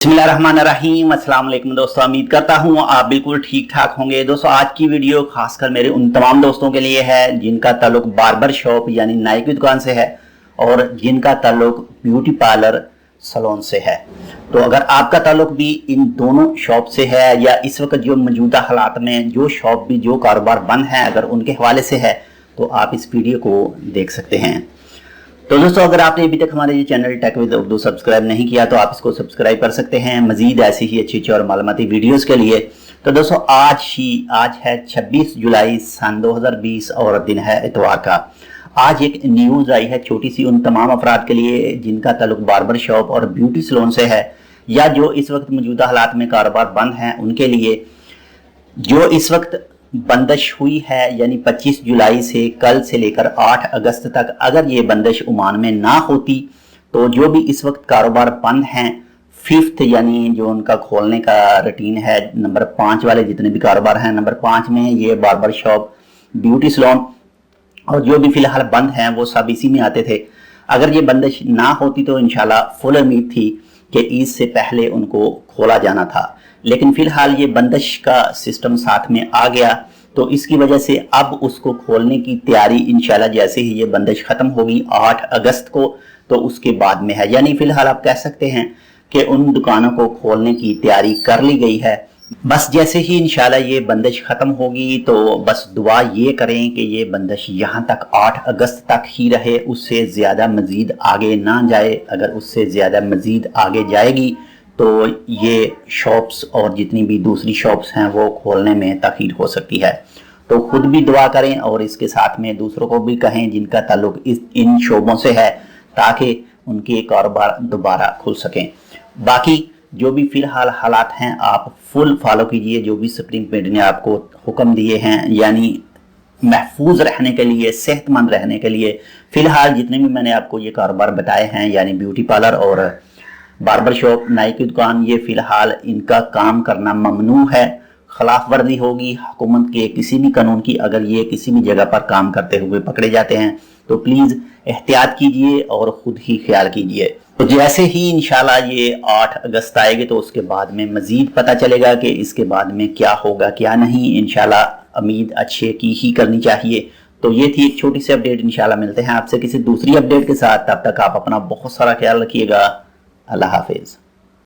बिस्मिल्लाहिर्रहमानिर्रहीम। अस्सलाम वालेकुम दोस्तों, उम्मीद करता हूँ आप बिल्कुल ठीक ठाक होंगे। दोस्तों आज की वीडियो खासकर मेरे उन तमाम दोस्तों के लिए है जिनका ताल्लुक बार्बर शॉप यानी नाई की दुकान से है और जिनका ताल्लुक ब्यूटी पार्लर सलोन से है। तो अगर आपका ताल्लुक भी इन दोनों शॉप से है या इस वक्त जो मौजूदा हालात में जो शॉप भी जो कारोबार बंद है अगर उनके हवाले से है तो आप इस वीडियो को देख सकते हैं। तो दोस्तों अगर आपने अभी तक हमारे ये channel tech with Urdu subscribe नहीं किया तो आप इसको सब्सक्राइब कर सकते हैं मजीद ऐसी ही अच्छी और मालूमाती वीडियोस के लिए। तो दोस्तों आज है 26 जुलाई सन 2020 और दिन है इतवार का। आज एक न्यूज़ आई है छोटी सी उन तमाम अफराद के लिए जिनका ताल्लुक बार्बर शॉप और ब्यूटी सलोन से है या जो इस वक्त मौजूदा हालात में कारोबार बंद हैं उनके लिए। जो इस वक्त बंदिश हुई है यानी 25 जुलाई से कल से लेकर 8 अगस्त तक, अगर ये बंदिश ओमान में ना होती तो जो भी इस वक्त कारोबार बंद हैं 5th यानी जो उनका खोलने का रूटीन है नंबर 5 वाले जितने भी कारोबार हैं नंबर 5 में ये बार्बर शॉप ब्यूटी सलोन और जो भी फिलहाल बंद हैं वो सब इसी में आते थे। अगर ये बंदिश ना होती तो इंशाल्लाह फुल उम्मीद थी कि ईद से पहले उनको खोला जाना था, लेकिन फिलहाल ये बंदिश का सिस्टम साथ में आ गया तो इसकी वजह से अब उसको खोलने की तैयारी इंशाल्लाह जैसे ही ये बंदिश खत्म होगी 8 अगस्त को तो उसके बाद में है। यानी फिलहाल आप कह सकते हैं कि उन दुकानों को खोलने की तैयारी कर ली गई है। बस जैसे ही इंशाल्लाह ये बंदिश खत्म होगी तो बस दुआ ये करें कि ये बंदिश यहाँ तक 8 अगस्त तक ही रहे, उससे ज़्यादा मज़ीद आगे ना जाए। अगर उससे ज़्यादा मज़ीद आगे जाएगी तो ये शॉप्स और जितनी भी दूसरी शॉप्स हैं वो खोलने में तखीर हो सकती है। तो खुद भी दुआ करें और इसके साथ में दूसरों को भी कहें जिनका ताल्लुक इन शोबों से है ताकि उनके कारोबार दोबारा खुल सकें। बाकी जो भी फिलहाल हालात हैं आप फुल फॉलो कीजिए जो भी सुप्रीम कोर्ट ने आपको हुक्म दिए हैं, यानी महफूज रहने के लिए सेहतमंद रहने के लिए। फिलहाल जितने भी मैंने आपको ये कारोबार बताए हैं यानी ब्यूटी पार्लर और बार्बर शॉप नाई की दुकान, ये फिलहाल इनका काम करना ममनू है। खिलाफ वर्जी होगी हुकूमत के किसी भी कानून की अगर ये किसी भी जगह पर काम करते हुए पकड़े जाते हैं तो प्लीज़ एहतियात कीजिए और ख़ुद ही ख्याल कीजिए। तो जैसे ही इंशाल्लाह ये 8 अगस्त आएगी तो उसके बाद में मज़ीद पता चलेगा कि इसके बाद में क्या होगा क्या नहीं। इंशाल्लाह उम्मीद अच्छे की ही करनी चाहिए। तो ये थी एक छोटी सी अपडेट। इंशाल्लाह मिलते हैं आपसे किसी दूसरी अपडेट के साथ, तब तक आप अपना बहुत सारा ख्याल रखिएगा। अल्लाह हाफिज़।